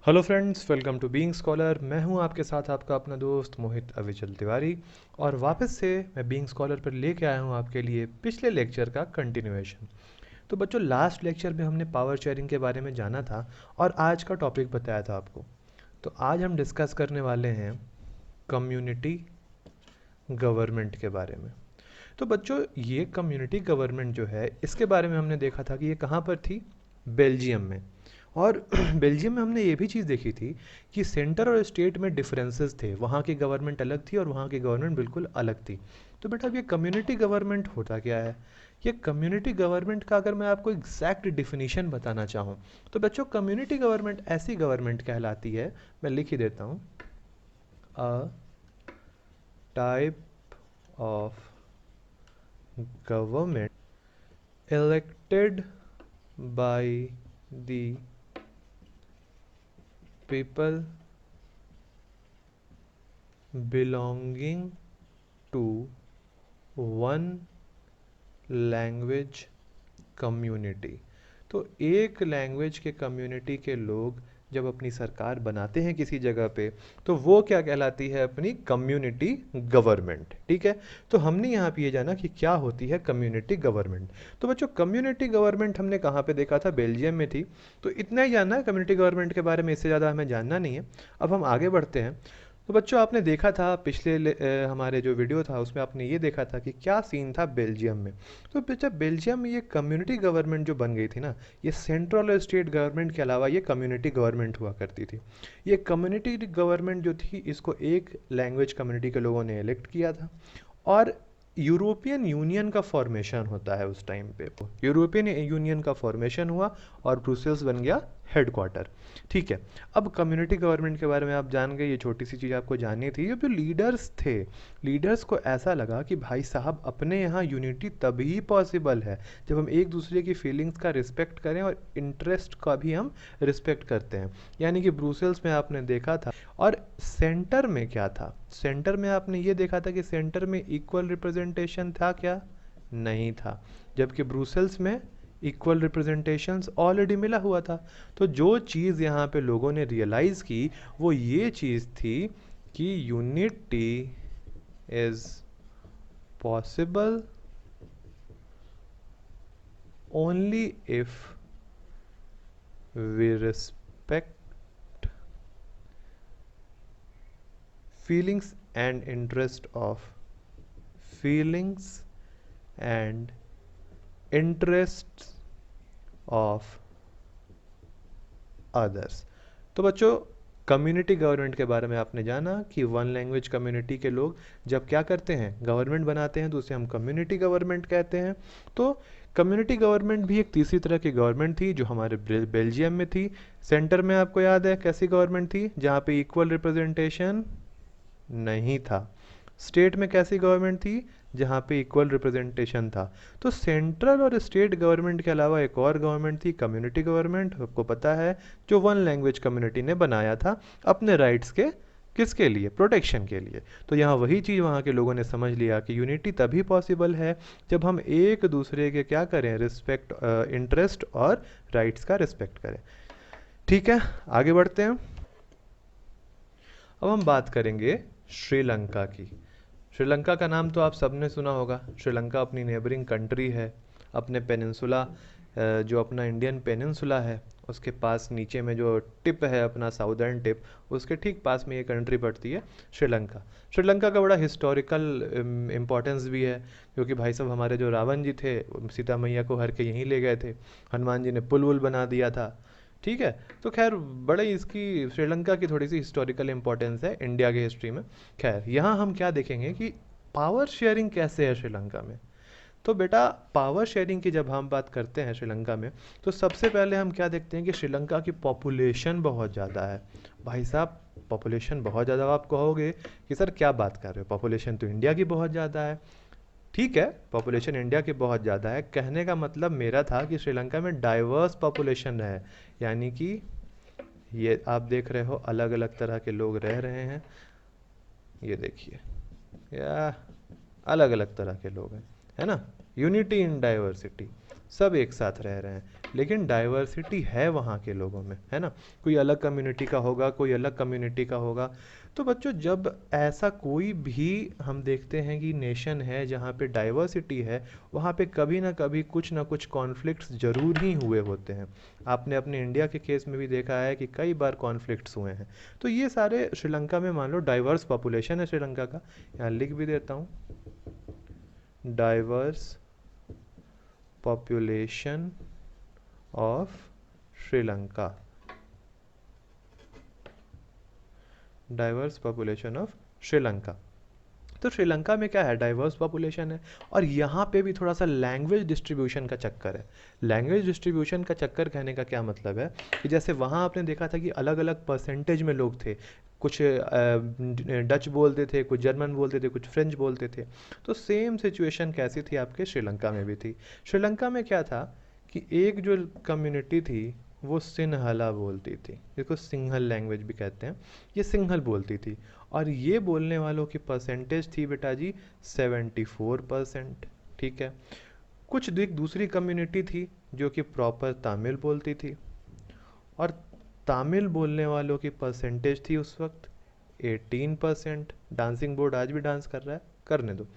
Hello friends, welcome to Being Scholar. मैं हूं आपके साथ आपका अपना दोस्त मोहित अविचल तिवारी। और वापस से मैं बीइंग स्कॉलर पर लेके आया हूं आपके लिए पिछले लेक्चर का कंटिन्यूएशन। तो बच्चों, लास्ट लेक्चर में हमने पावर शेयरिंग के बारे में जाना था और आज का टॉपिक बताया था आपको। तो आज हम डिस्कस करने वाले हैं कम्युनिटी गवर्नमेंट के बारे में। तो बच्चों, ये कम्युनिटी गवर्नमेंट जो है, इसके बारे में हमने देखा था कि ये कहाँ पर थी, बेल्जियम में। और बेल्जियम में हमने ये भी चीज़ देखी थी कि सेंटर और स्टेट में डिफरेंसेस थे, वहाँ की गवर्नमेंट अलग थी और वहाँ की गवर्नमेंट बिल्कुल अलग थी। तो बेटा, अब ये कम्युनिटी गवर्नमेंट होता क्या है? ये कम्युनिटी गवर्नमेंट का अगर मैं आपको एग्जैक्ट डिफिनीशन बताना चाहूँ तो बच्चों, कम्युनिटी गवर्नमेंट ऐसी गवर्नमेंट कहलाती है, मैं लिख ही देता हूँ, a type of government elected by the people belonging to one language community। तो एक लैंग्वेज के कम्युनिटी के लोग जब अपनी सरकार बनाते हैं किसी जगह पे, तो वो क्या कहलाती है? अपनी कम्युनिटी गवर्नमेंट। ठीक है। तो हमने यहाँ पे ये जाना कि क्या होती है कम्युनिटी गवर्नमेंट। तो बच्चों, कम्युनिटी गवर्नमेंट हमने कहाँ पे देखा था? बेल्जियम में थी। तो इतना ही जानना है कम्युनिटी गवर्नमेंट के बारे में, इससे ज़्यादा हमें जानना नहीं है। अब हम आगे बढ़ते हैं। तो बच्चों, आपने देखा था पिछले हमारे जो वीडियो था उसमें आपने ये देखा था कि क्या सीन था बेल्जियम में। तो बच्चा, बेल्जियम में ये कम्युनिटी गवर्नमेंट जो बन गई थी ना, ये सेंट्रल और स्टेट गवर्नमेंट के अलावा ये कम्युनिटी गवर्नमेंट हुआ करती थी। ये कम्युनिटी गवर्नमेंट जो थी, इसको एक लैंग्वेज कम्युनिटी के लोगों ने इलेक्ट किया था। और यूरोपियन यूनियन का फॉर्मेशन होता है उस टाइम पे। यूरोपियन यूनियन का फॉर्मेशन हुआ और ब्रुसेल्स बन गया हेडक्वार्टर। ठीक है। अब कम्युनिटी गवर्नमेंट के बारे में आप जान गए, ये छोटी सी चीज़ आपको जाननी थी। ये जो लीडर्स थे, लीडर्स को ऐसा लगा कि भाई साहब, अपने यहाँ यूनिटी तभी पॉसिबल है जब हम एक दूसरे की फीलिंग्स का रिस्पेक्ट करें और इंटरेस्ट का भी हम रिस्पेक्ट करते हैं। यानी कि ब्रुसेल्स में आपने देखा था। और सेंटर में क्या था? सेंटर में आपने ये देखा था कि सेंटर में इक्वल रिप्रेजेंटेशन था क्या? नहीं था। जबकि ब्रुसेल्स में इक्वल रिप्रेजेंटेशंस ऑलरेडी मिला हुआ था। तो जो चीज़ यहाँ पे लोगों ने रियलाइज़ की, वो ये चीज़ थी कि unity is possible only if we respect feelings and interest of feelings and interests of others। तो बच्चों, कम्युनिटी गवर्नमेंट के बारे में आपने जाना कि वन लैंग्वेज कम्युनिटी के लोग जब क्या करते हैं, गवर्नमेंट बनाते हैं, तो उसे हम कम्युनिटी गवर्नमेंट कहते हैं। तो कम्युनिटी गवर्नमेंट भी एक तीसरी तरह की गवर्नमेंट थी जो हमारे बेल्जियम में थी। सेंटर में आपको याद है कैसी गवर्नमेंट थी? जहाँ पे इक्वल रिप्रेजेंटेशन नहीं था। स्टेट में कैसी गवर्नमेंट थी? जहाँ पे इक्वल रिप्रेजेंटेशन था। तो सेंट्रल और स्टेट गवर्नमेंट के अलावा एक और गवर्नमेंट थी, कम्युनिटी गवर्नमेंट, आपको पता है, जो वन लैंग्वेज कम्युनिटी ने बनाया था अपने राइट्स के, किसके लिए? प्रोटेक्शन के लिए। तो यहाँ वही चीज़ वहाँ के लोगों ने समझ लिया कि यूनिटी तभी पॉसिबल है जब हम एक दूसरे के क्या करें? रिस्पेक्ट, इंटरेस्ट और राइट्स का रिस्पेक्ट करें। ठीक है, आगे बढ़ते हैं। अब हम बात करेंगे श्रीलंका की। श्रीलंका का नाम तो आप सबने सुना होगा। श्रीलंका अपनी नेबरिंग कंट्री है। अपने पेनिनसुला, जो अपना इंडियन पेनिनसुला है, उसके पास नीचे में जो टिप है अपना साउदर्न टिप, उसके ठीक पास में ये कंट्री पड़ती है, श्रीलंका। श्रीलंका का बड़ा हिस्टोरिकल इम्पोर्टेंस भी है, क्योंकि भाई साहब, हमारे जो रावण जी थे, सीता मैया को हर के यहीं ले गए थे। हनुमान जी ने पुल वुल बना दिया था। ठीक है। तो खैर, बड़े इसकी श्रीलंका की थोड़ी सी हिस्टोरिकल इंपॉर्टेंस है इंडिया की हिस्ट्री में। खैर, यहाँ हम क्या देखेंगे कि पावर शेयरिंग कैसे है श्रीलंका में। तो बेटा, पावर शेयरिंग की जब हम बात करते हैं श्रीलंका में, तो सबसे पहले हम क्या देखते हैं कि श्रीलंका की पॉपुलेशन बहुत ज़्यादा है। भाई साहब, पॉपुलेशन बहुत ज़्यादा। आप कहोगे कि सर क्या बात कर रहे हो, पॉपुलेशन तो इंडिया की बहुत ज़्यादा है। ठीक है, पॉपुलेशन इंडिया की बहुत ज़्यादा है, कहने का मतलब मेरा था कि श्रीलंका में डाइवर्स पॉपुलेशन है। यानी कि ये आप देख रहे हो, अलग अलग तरह के लोग रह रहे हैं। ये देखिए, या अलग अलग तरह के लोग हैं, है ना? Unity in diversity. सब एक साथ रह रहे हैं, लेकिन डाइवर्सिटी है वहाँ के लोगों में, है ना। कोई अलग कम्युनिटी का होगा, कोई अलग कम्युनिटी का होगा। तो बच्चों जब ऐसा कोई भी हम देखते हैं कि नेशन है जहाँ पे डाइवर्सिटी है, वहाँ पे कभी ना कुछ कॉन्फ्लिक्ट्स जरूर ही हुए होते हैं। आपने अपने इंडिया के केस में भी देखा है कि कई बार कॉन्फ्लिक्ट्स हुए हैं। तो ये सारे श्रीलंका में मान लो डाइवर्स पॉपुलेशन है श्रीलंका का, यहाँ लिख भी देता हूँ, diverse population of Sri Lanka, diverse population of Sri Lanka. तो श्रीलंका में क्या है, डाइवर्स पॉपुलेशन है, और यहाँ पे भी थोड़ा सा लैंग्वेज डिस्ट्रीब्यूशन का चक्कर है। लैंग्वेज डिस्ट्रीब्यूशन का चक्कर कहने का क्या मतलब है कि जैसे वहाँ आपने देखा था कि अलग अलग परसेंटेज में लोग थे, कुछ डच बोलते थे, कुछ जर्मन बोलते थे, कुछ फ्रेंच बोलते थे। तो सेम सिचुएशन कैसी थी आपके श्रीलंका में भी थी। श्रीलंका में क्या था कि एक जो कम्युनिटी थी वो सिन्हला बोलती थी, जिसको सिंहल लैंग्वेज भी कहते हैं, ये सिंहल बोलती थी। और ये बोलने वालों की परसेंटेज थी बेटा जी 74%। ठीक है। कुछ एक दूसरी कम्युनिटी थी जो कि प्रॉपर तमिल बोलती थी, और तमिल बोलने वालों की परसेंटेज थी उस वक्त 18%। डांसिंग बोर्ड आज भी डांस कर रहा है, करने दो।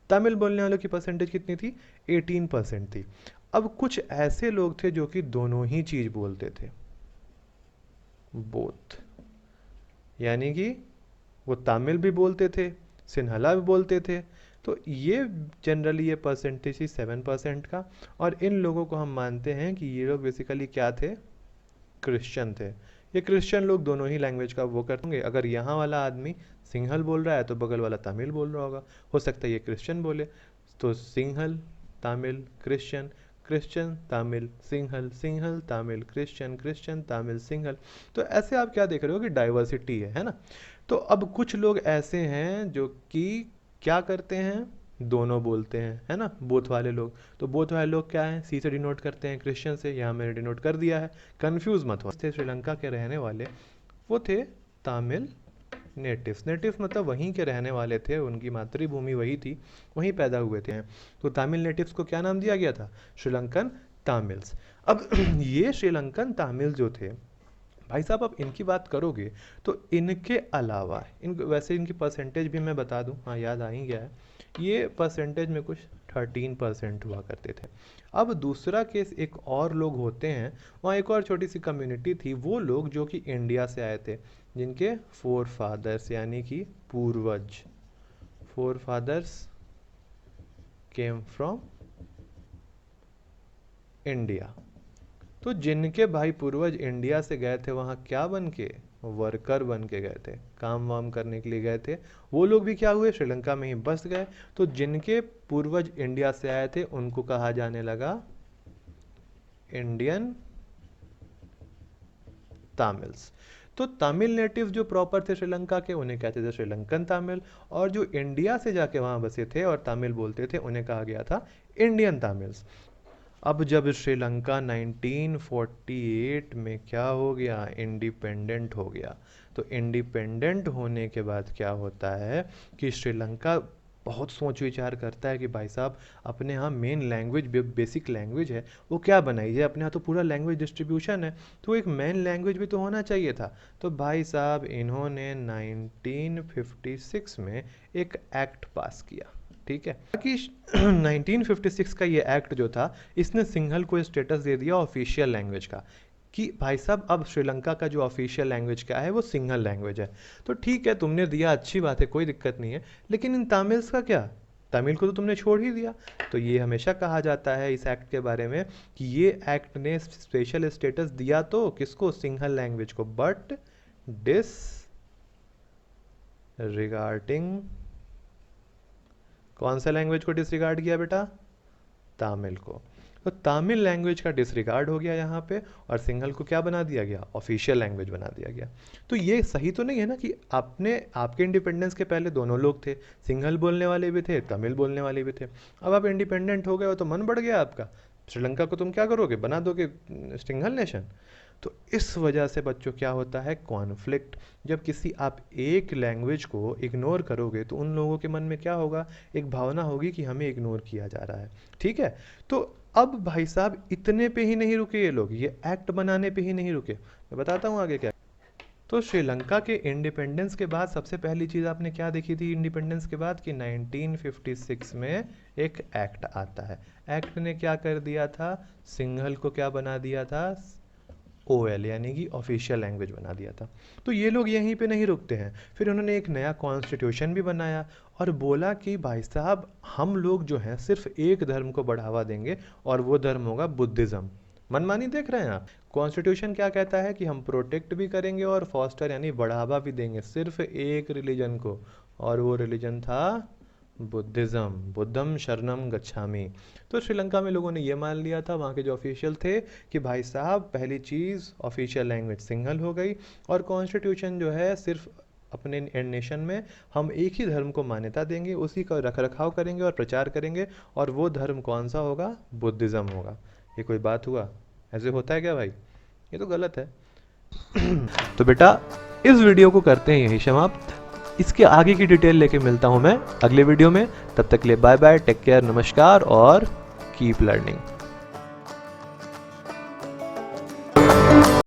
तमिल बोलने वालों की परसेंटेज कितनी थी, 18% थी। अब कुछ ऐसे लोग थे जो कि दोनों ही चीज बोलते थे, बोथ, यानी कि वो तमिल भी बोलते थे, सिन्हला भी बोलते थे। तो ये जनरली ये परसेंटेज थी 7% का। और इन लोगों को हम मानते हैं कि ये लोग बेसिकली क्या थे, क्रिश्चियन थे। ये क्रिश्चियन लोग दोनों ही लैंग्वेज का वो करते होंगे। अगर यहाँ वाला आदमी सिंहल बोल रहा है तो बगल वाला तमिल बोल रहा होगा, हो सकता है ये क्रिश्चियन बोले। तो Sinhala Tamil Christian, Christian Tamil Sinhala, Sinhala Tamil Christian, Christian Tamil Sinhala. तो ऐसे आप क्या देख रहे हो कि डाइवर्सिटी है ना। तो अब कुछ लोग ऐसे हैं जो कि क्या करते हैं, दोनों बोलते हैं, है ना, बोथ वाले लोग। तो बोथ वाले लोग क्या हैं, सी से डिनोट करते हैं, क्रिश्चियन से, यहाँ मैंने डिनोट कर दिया है, कंफ्यूज मत हो। थे श्रीलंका के रहने वाले, वो थे तमिल नेटिव्स। नेटिव्स मतलब वहीं के रहने वाले थे, उनकी मातृभूमि वही थी, वहीं पैदा हुए थे। तो तमिल नेटिव्स को क्या नाम दिया गया था, श्रीलंकन तामिल्स। अब ये श्रीलंकन तामिल जो थे भाई साहब, अब इनकी बात करोगे तो इनके अलावा इन वैसे इनकी परसेंटेज भी मैं बता दूं, हाँ याद आ ही गया है, ये परसेंटेज में कुछ 13% हुआ करते थे। अब दूसरा केस एक और लोग होते हैं, वहाँ एक और छोटी सी कम्युनिटी थी, वो लोग जो कि इंडिया से आए थे, जिनके फोर फादर्स यानी कि पूर्वज, four fathers came from India. तो जिनके भाई पूर्वज इंडिया से गए थे वहाँ क्या बन के, वर्कर बन के गए थे, काम वाम करने के लिए गए थे, वो लोग भी क्या हुए, श्रीलंका में ही बस गए। तो जिनके पूर्वज इंडिया से आए थे उनको कहा जाने लगा इंडियन तामिल्स। तो तमिल नेटिव जो प्रॉपर थे श्रीलंका के, उन्हें कहते थे श्रीलंकन तमिल, और जो इंडिया से जाके वहाँ बसे थे और तमिल बोलते थे उन्हें कहा गया था इंडियन तामिल्स। अब जब श्रीलंका 1948 में क्या हो गया, इंडिपेंडेंट हो गया। तो इंडिपेंडेंट होने के बाद क्या होता है कि श्रीलंका बहुत सोच विचार करता है कि भाई साहब अपने यहाँ मेन लैंग्वेज, बेसिक लैंग्वेज है, वो क्या बनाई जाए। अपने यहाँ तो पूरा लैंग्वेज डिस्ट्रीब्यूशन है, तो एक मेन लैंग्वेज भी तो होना चाहिए था। तो भाई साहब इन्होंने 1956 में एक एक्ट पास किया। ठीक है कि 1956 का ये एक्ट जो था, इसने सिंहल को स्टेटस दे दिया ऑफिशियल लैंग्वेज का, कि भाई साहब अब श्रीलंका का जो ऑफिशियल लैंग्वेज क्या है वो सिंहल लैंग्वेज है। तो ठीक है तुमने दिया, अच्छी बात है, कोई दिक्कत नहीं है, लेकिन इन तमिल्स का क्या, तमिल को तो तुमने छोड़ ही दिया। तो ये हमेशा कहा जाता है इस एक्ट के बारे में कि ये एक्ट ने स्पेशल स्टेटस दिया तो किसको, सिंहल लैंग्वेज को, बट डिस रिगार्डिंग, कौन सा लैंग्वेज को डिसरिगार्ड किया बेटा, तमिल को। तो तमिल लैंग्वेज का डिसरिगार्ड हो गया यहाँ पे, और सिंहल को क्या बना दिया गया, ऑफिशियल लैंग्वेज बना दिया गया। तो ये सही तो नहीं है ना कि आपने, आपके इंडिपेंडेंस के पहले दोनों लोग थे, सिंहल बोलने वाले भी थे, तमिल बोलने वाले भी थे। अब आप इंडिपेंडेंट हो गए हो तो मन बढ़ गया आपका, श्रीलंका को तुम क्या करोगे, बना दोगे सिंहल नेशन। तो इस वजह से बच्चों क्या होता है, कॉन्फ्लिक्ट। जब किसी आप एक लैंग्वेज को इग्नोर करोगे तो उन लोगों के मन में क्या होगा, एक भावना होगी कि हमें इग्नोर किया जा रहा है। ठीक है, तो अब भाई साहब इतने पे ही नहीं रुके ये लोग, ये एक्ट बनाने पे ही नहीं रुके, मैं बताता हूँ आगे क्या। तो श्रीलंका के इंडिपेंडेंस के बाद सबसे पहली चीज़ आपने क्या देखी थी इंडिपेंडेंस के बाद, कि 1956 में एक एक्ट आता है। एक्ट ने क्या कर दिया था, सिंहल को क्या बना दिया था, OL यानी कि ऑफिशियल लैंग्वेज बना दिया था। तो ये लोग यहीं पे नहीं रुकते हैं, फिर उन्होंने एक नया कॉन्स्टिट्यूशन भी बनाया और बोला कि भाई साहब हम लोग जो हैं सिर्फ एक धर्म को बढ़ावा देंगे और वो धर्म होगा बुद्धिज़्म। मनमानी देख रहे हैं आप, कॉन्स्टिट्यूशन क्या कहता है कि हम प्रोटेक्ट भी करेंगे और फॉस्टर यानी बढ़ावा भी देंगे सिर्फ एक रिलीजन को, और वो रिलीजन था बुद्धिज़्म, बुद्धम शरणम गच्छामि। तो श्रीलंका में लोगों ने ये मान लिया था, वहाँ के जो ऑफिशियल थे, कि भाई साहब पहली चीज़ ऑफिशियल लैंग्वेज सिंहल हो गई, और कॉन्स्टिट्यूशन जो है सिर्फ अपने नेशन में हम एक ही धर्म को मान्यता देंगे, उसी का रख रखाव करेंगे और प्रचार करेंगे, और वो धर्म कौन सा होगा, बुद्धिज़्म होगा। ये कोई बात हुआ, ऐसे होता है क्या भाई, ये तो गलत है। तो बेटा इस वीडियो को करते हैं यही समाप्त, इसके आगे की डिटेल लेके मिलता हूं मैं अगले वीडियो में। तब तक के लिए बाय बाय, टेक केयर, नमस्कार और कीप लर्निंग।